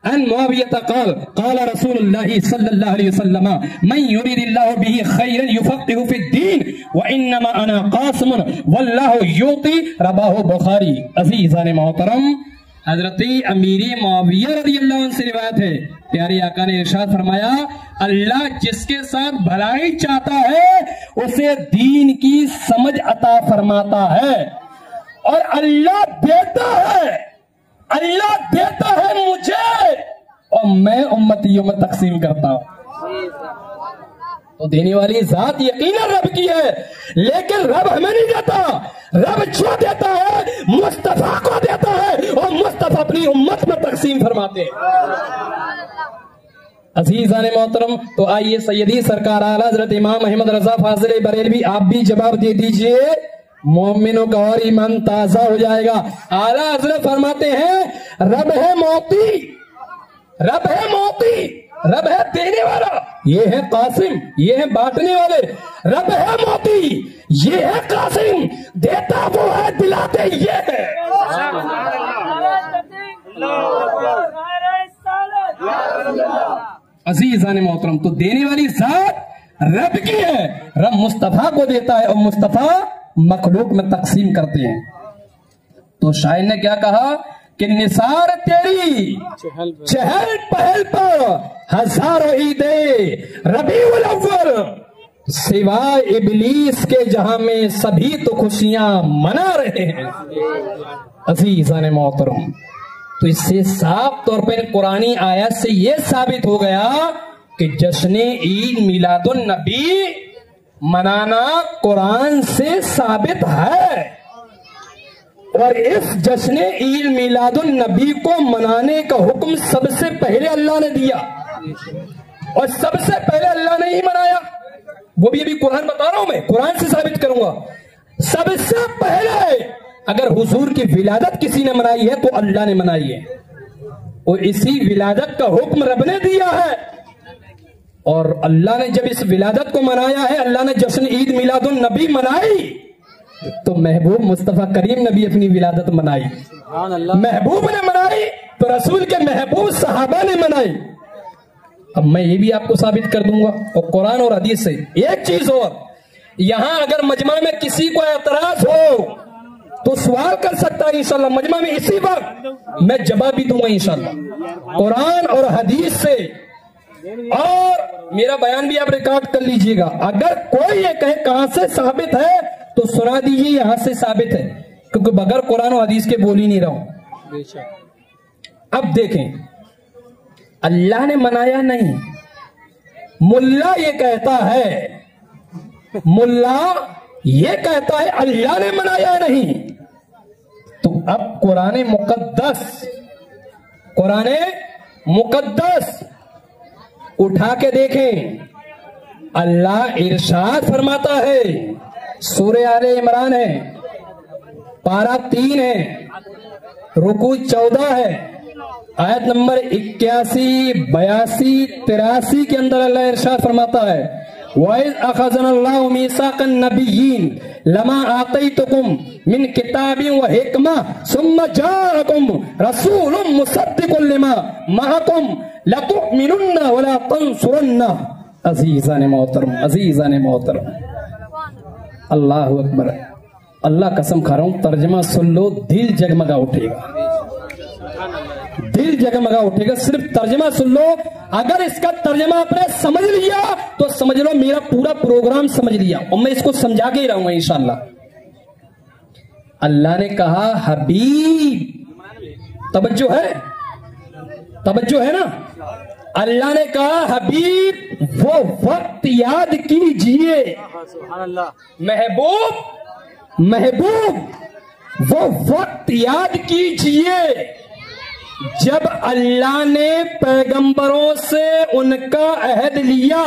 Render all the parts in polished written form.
عن معاویہ قال قال رسول اللہ صلی اللہ علیہ وسلم من یرید اللہ به خیرا یفقهه فی الدین وانما انا قاسم واللہ یعطی، رواه بخاری۔ عزیزان محترم، حضرت امیر معاویہ رضی اللہ عنہ سے روایت ہے، پیارے آقا نے ارشاد فرمایا اللہ جس کے ساتھ بھلائی چاہتا ہے اسے دین کی سمجھ عطا فرماتا ہے، اور اللہ دیتا ہے مجھے اور میں امتیوں میں تقسیم کرتا ہوں۔ تو دینے والی ذات یقیناً رب کی ہے، لیکن رب ہمیں نہیں دیتا، رب جو دیتا ہے مصطفیٰ کو دیتا ہے، اور مصطفیٰ اپنی امت میں تقسیم فرماتے ہیں۔ عزیزان محترم، تو آئیے سیدی سرکار اعلیٰ حضرت امام احمد رضا فاضل بریلوی آپ بھی جواب دے دیجئے، مومنوں کا اور ایمان تازہ ہو جائے گا۔ اعلیٰ حضرت فرماتے ہیں رب ہے موتی، رب ہے موتی، رب ہے دینے والا، یہ ہے قاسم، یہ ہے بانٹنے والے۔ رب ہے موتی، یہ ہے قاسم، دیتا وہ ہے دلاتے یہ ہے۔ عزیزان محترم، تو دینے والی ذات رب کی ہے، رب مصطفیٰ کو دیتا ہے اور مصطفیٰ مخلوق میں تقسیم کرتے ہیں۔ تو شاعر نے کیا کہا کہ نثار تیری چہل پہل پر ہزاروں عیدیں ربیع الاول، سوائے ابلیس کے جہاں میں سبھی تو خوشیاں منا رہے ہیں۔ عزیزان محترم، تو اس سے صاف طور پر قرآنی آیت سے یہ ثابت ہو گیا کہ جشن عید میلاد النبی منانا قرآن سے ثابت ہے، اور اس جشن عید میلاد النبی کو منانے کا حکم سب سے پہلے اللہ نے دیا، اور سب سے پہلے اللہ نے ہی منایا۔ وہ بھی ابھی قرآن بتا رہا ہوں، میں قرآن سے ثابت کروں گا۔ سب سے پہلے اگر حضور کی ولادت کسی نے منائی ہے تو اللہ نے منائی ہے، اور اسی ولادت کا حکم رب نے دیا ہے، اور اللہ نے جب اس ولادت کو منایا ہے، اللہ نے جشن عید میلاد النبی منائی، تو محبوب مصطفیٰ کریم نے بھی اپنی ولادت منائی۔ محبوب نے منائی تو رسول کے محبوب صحابہ نے منائی۔ اب میں یہ بھی آپ کو ثابت کر دوں گا اور قرآن اور حدیث سے۔ ایک چیز اور، یہاں اگر مجمع میں کسی کو اعتراض ہو تو سوال کر سکتا ہے انشاءاللہ مجمع میں، اسی وقت میں جواب بھی دوں گا انشاءاللہ قرآن اور حدیث سے، اور میرا بیان بھی آپ ریکارڈ کر لیجئے گا۔ اگر کوئی یہ کہے کہاں سے ثابت ہے تو سنا دیجئے یہاں سے ثابت ہے، کیونکہ بغیر قرآن و حدیث کے بول ہی نہیں رہا ہوں۔ اب دیکھیں، اللہ نے منایا نہیں، ملا یہ کہتا ہے، ملا یہ کہتا ہے اللہ نے منایا نہیں۔ تو اب قرآن مقدس اٹھا کے دیکھیں، اللہ ارشاد فرماتا ہے، سورہ آل عمران ہے، پارہ 3 ہے، رکوع 14 ہے، آیت نمبر 81، 82، 83 کے اندر اللہ ارشاد فرماتا ہے وَإِذْ أَخَذَنَا اللَّهُ مِيثَاقَ النَّبِيِّينَ لَمَا آتَيْتُكُمْ مِنْ كِتَابٍ وَحِكْمَةٍ ثُمَّ جَاءَكُمْ رَسُولٌ مُصَدِّقٌ لِمَا مَعَكُمْ لَتُؤْمِنُنَّ وَلَا تَنْصُرُنَّ۔ عزیزان محترم، اللہ اکبر، اللہ قسم کھا رہا ہوں، ترجمہ سن لو، دل جگمگا اٹھے گا، دل جگمگا اٹھے گا، صرف ترجمہ سن لو۔ اگر اس کا ترجمہ آپ نے سمجھ لیا تو سمجھ لو میرا پورا پروگرام سمجھ لیا، اور میں اس کو سمجھا کے ہی رہوں گا انشاءاللہ۔ اللہ نے کہا حبیب، توجہ ہے نا، اللہ نے کہا حبیب وہ وقت یاد کیجئے، محبوب وہ وقت یاد کیجئے جب اللہ نے پیغمبروں سے ان کا عہد لیا،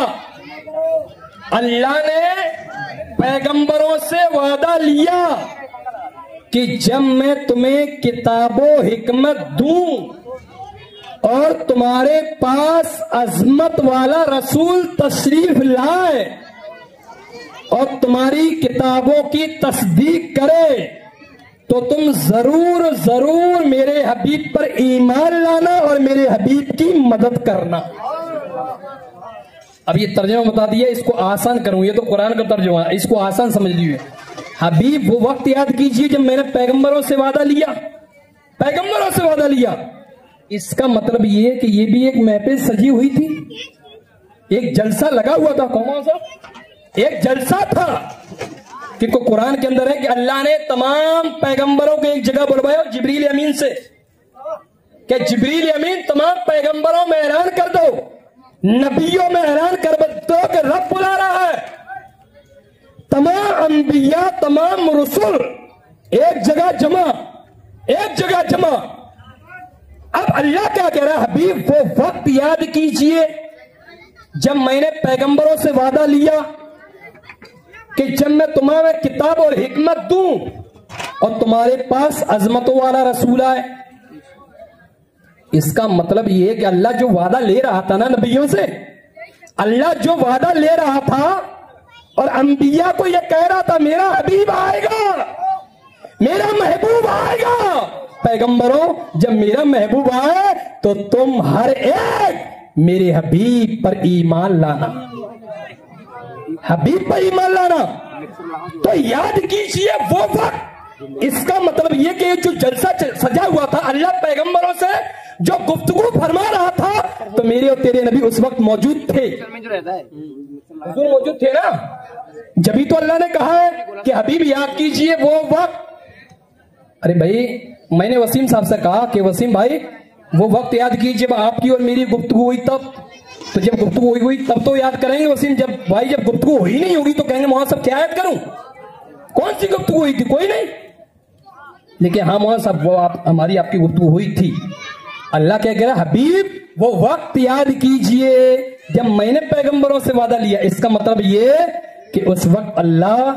اللہ نے پیغمبروں سے وعدہ لیا کہ جب میں تمہیں کتاب و حکمت دوں اور تمہارے پاس عظمت والا رسول تشریف لائے اور تمہاری کتابوں کی تصدیق کرے تو تم ضرور ضرور میرے حبیب پر ایمان لانا اور میرے حبیب کی مدد کرنا۔ اب یہ ترجمہ بتا دیا، اس کو آسان کروں، یہ تو قرآن کا ترجمہ ہے، اس کو آسان سمجھ لیجیے۔ حبیب وہ وقت یاد کیجئے جب میں نے پیغمبروں سے وعدہ لیا، پیغمبروں سے وعدہ لیا۔ اس کا مطلب یہ ہے کہ یہ بھی ایک محفل سجی ہوئی تھی، ایک جلسہ لگا ہوا تھا۔ کون سا؟ ایک جلسہ تھا کہ قرآن کے اندر ہے کہ اللہ نے تمام پیغمبروں کو ایک جگہ بلوایا جبریل امین سے کہ جبریل امین تمام پیغمبروں میں اعلان کر دو، نبیوں میں اعلان کر دو کہ رب بلا رہا ہے۔ تمام انبیاء، تمام رسول ایک جگہ جمع، ایک جگہ جمع۔ اب اللہ کیا کہہ رہا ہے؟ حبیب وہ وقت یاد کیجئے جب میں نے پیغمبروں سے وعدہ لیا کہ جب میں تمہیں کتاب اور حکمت دوں اور تمہارے پاس عظمتوں والا رسول آئے۔ اس کا مطلب یہ ہے کہ اللہ جو وعدہ لے رہا تھا نا نبیوں سے، اللہ جو وعدہ لے رہا تھا اور انبیاء کو یہ کہہ رہا تھا میرا حبیب آئے گا، میرا محبوب آئے گا۔ پیغمبروں جب میرا محبوب آئے تو تم ہر ایک میرے حبیب پر ایمان لانا، حبیب پر ایمان لانا۔ تو یاد کیجئے وہ وقت، اس کا مطلب یہ کہ جو جلسہ سجا ہوا تھا، اللہ پیغمبروں سے جو گفتگو فرما رہا تھا، تو میرے اور تیرے نبی اس وقت موجود تھے، حضور موجود تھے نا، جبھی تو اللہ نے کہا ہے کہ حبیب یاد کیجئے وہ وقت۔ ارے بھائی میں نے وسیم صاحب سے کہا کہ وسیم بھائی وہ وقت یاد کیجئے جب آپ کی اور میری گفتگو ہوئی تب، تو جب گفتگو ہوئی تب تو یاد کریں گے وسیم، جب بھائی جب گفتگو ہوئی نہیں ہوگی تو کہیں گے مولانا صاحب کیا یاد کروں، کون سی گفتگو ہوئی تھی؟ کوئی نہیں۔ لیکن ہاں مولانا صاحب وہ ہماری آپ کی گفتگو ہوئی تھی۔ اللہ کیا کہہ رہا؟ حبیب وہ وقت یاد کیجئے جب میں نے پیغمبروں سے وعدہ لیا۔ اس کا مطلب یہ کہ اس وقت اللہ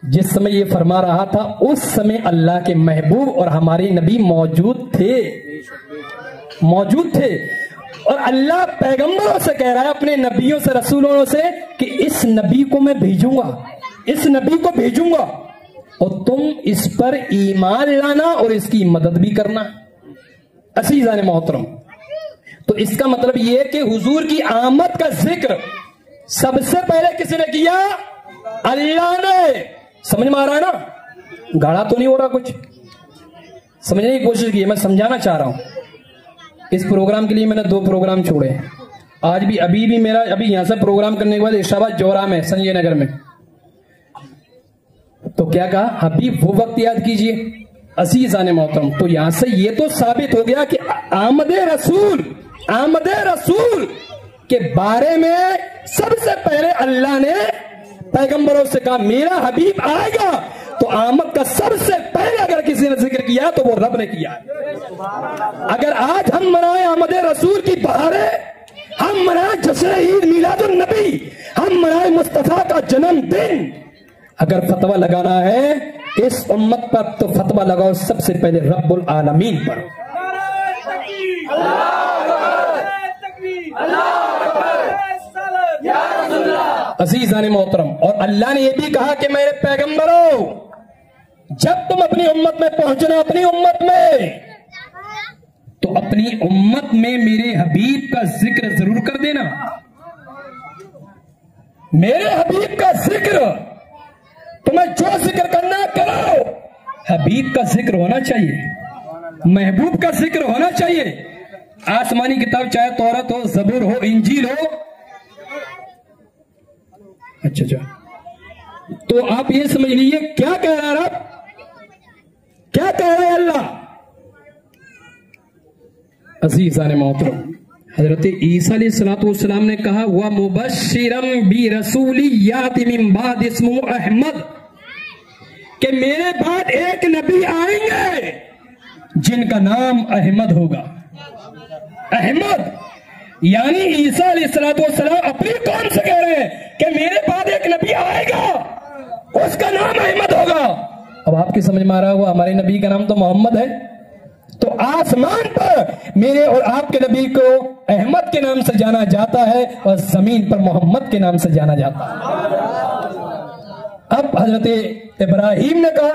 جس سمے یہ فرما رہا تھا اس سمے اللہ کے محبوب اور ہمارے نبی موجود تھے، موجود تھے۔ اور اللہ پیغمبروں سے کہہ رہا ہے، اپنے نبیوں سے، رسولوں سے، کہ اس نبی کو میں بھیجوں گا، اس نبی کو بھیجوں گا اور تم اس پر ایمان لانا اور اس کی مدد بھی کرنا۔ عزیزان محترم، تو اس کا مطلب یہ ہے کہ حضور کی آمد کا ذکر سب سے پہلے کس نے کیا؟ اللہ نے۔ سمجھ میں آ رہا ہے نا؟ گاڑا تو نہیں ہو رہا؟ کچھ سمجھنے کی کوشش کی، میں سمجھانا چاہ رہا ہوں۔ اس پروگرام کے لیے میں نے 2 پروگرام چھوڑے، آج بھی ابھی بھی میرا یہاں سے پروگرام کرنے کے بعد ارشاد جورا میں، سنجے نگر میں۔ تو کیا کہا؟ حبیب وہ وقت یاد کیجئے۔ عزیزان محترم، تو یہاں سے یہ تو ثابت ہو گیا کہ آمد رسول کے بارے میں سب سے پہلے اللہ نے پیغمبروں سے کہا میرا حبیب آئے گا، تو آمد کا سب سے پہلے اگر کسی نے ذکر کیا تو وہ رب نے کیا۔ اگر آج ہم منائیں آمد رسول کی بہاریں، ہم منائیں جشن عید میلاد النبی، ہم منائیں مصطفیٰ کا جنم دن، اگر فتویٰ لگانا ہے اس امت پر تو فتویٰ لگاؤ سب سے پہلے رب العالمین پر۔ عزیزان محترم، اور اللہ نے یہ بھی کہا کہ میرے پیغمبروں جب تم اپنی امت میں پہنچنا، اپنی امت میں، تو اپنی امت میں میرے حبیب کا ذکر ضرور کر دینا، میرے حبیب کا ذکر، تمہیں جو ذکر کرنا کرو، حبیب کا ذکر ہونا چاہیے، محبوب کا ذکر ہونا چاہیے۔ آسمانی کتاب چاہے تورات ہو، زبور ہو، انجیل ہو، اچھا تو آپ یہ سمجھ لیجیے کیا کہہ رہا ہے رب، کیا کہہ رہا ہے اللہ۔ عزیزان محترم، حضرت عیسیٰ علیہ السلام نے کہا وَمُبَشِّرًا بِرَسُولٍ يَأْتِي مِن بَعْدِهِ اسْمُهُ احمد، کہ میرے بعد ایک نبی آئیں گے جن کا نام احمد ہوگا۔ احمد یعنی عیسیٰ علیہ السلام اپنی قوم سے کہہ رہے ہیں کہ میرے بعد ایک نبی آئے گا، اس کا نام احمد ہوگا۔ اب آپ کی سمجھ میں آ رہا ہوا ہمارے نبی کا نام تو محمد ہے، تو آسمان پر میرے اور آپ کے نبی کو احمد کے نام سے جانا جاتا ہے اور زمین پر محمد کے نام سے جانا جاتا ہے۔ اب حضرت ابراہیم نے کہا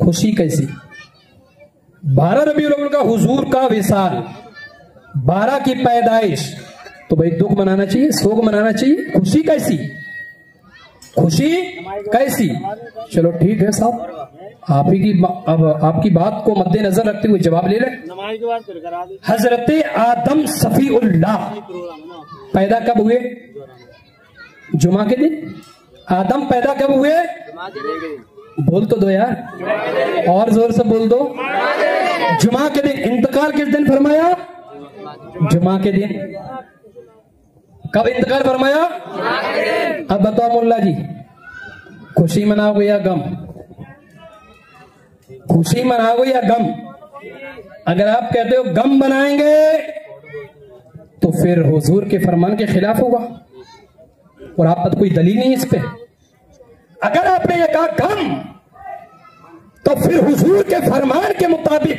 خوشی کیسی؟ 12 ربیع الاول کا حضور کا وصال، 12 کی پیدائش، تو بھائی دکھ منانا چاہیے، سوگ منانا چاہیے، خوشی کیسی؟ خوشی کیسی؟ چلو ٹھیک ہے صاحب، آپ کی بات کو مد نظر رکھتے ہوئے جواب لے لیں۔ حضرت آدم صفی اللہ پیدا کب ہوئے؟ جمعہ کے دن۔ آدم پیدا کب ہوئے؟ بول تو دو یار، اور زور سے بول دو۔ جمعہ کے دن۔ انتقال کس دن فرمایا؟ جمعہ کے دن۔ کب انتقال فرمایا؟ اب بتاؤ مولا جی، خوشی مناؤ گے یا غم؟ خوشی مناؤ گے یا غم؟ اگر آپ کہتے ہو غم منائیں گے تو پھر حضور کے فرمان کے خلاف ہوگا، اور آپ پر کوئی دلیل نہیں اس پہ۔ اگر آپ نے یہ کہا غم تو پھر حضور کے فرمان کے مطابق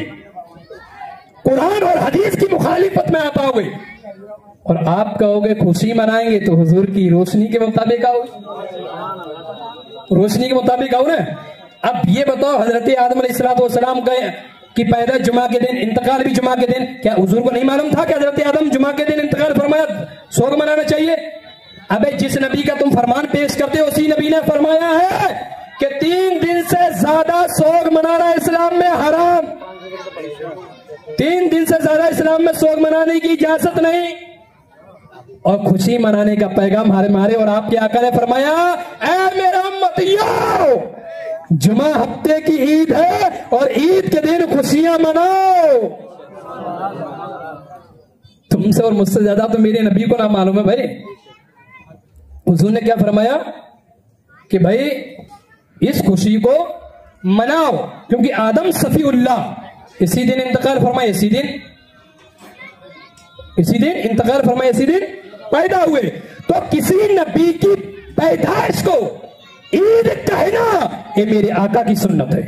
قرآن اور حدیث کی مخالفت میں آپ آؤ گے، اور آپ کہو گے خوشی منائیں گے تو حضور کی روشنی کے مطابق آؤ گے، روشنی کے مطابق آؤ نا۔ اب یہ بتاؤ، حضرت آدم علیہ السلام کی پیدا جمعہ کے دن، انتقال بھی جمعہ کے دن، کیا حضور کو نہیں معلوم تھا کہ حضرت آدم جمعہ کے دن انتقال فرمایا؟ سوگ منانا چاہیے؟ ابے جس نبی کا تم فرمان پیش کرتے ہو اسی نبی نے فرمایا ہے کہ 3 دن سے زیادہ سوگ منانا اسلام میں حرام، 3 دن سے زیادہ اسلام میں سوگ منانے کی اجازت نہیں، اور خوشی منانے کا پیغام ہمارے اور آپ کے آقا نے فرمایا، اے میرا امتیو، جمعہ ہفتے کی عید ہے اور عید کے دن خوشیاں مناؤ۔ تم سے اور مجھ سے زیادہ تو میرے نبی کو نہ معلوم ہے بھائی۔ حضور نے کیا فرمایا کہ بھائی اس خوشی کو مناؤ، کیونکہ آدم صفی اللہ اسی دن انتقال فرمائے، اسی دن انتقال فرمائے، اسی دن پیدا ہوئے، تو کسی نبی کی پیدائش کو عید کہنا یہ میرے آقا کی سنت ہے۔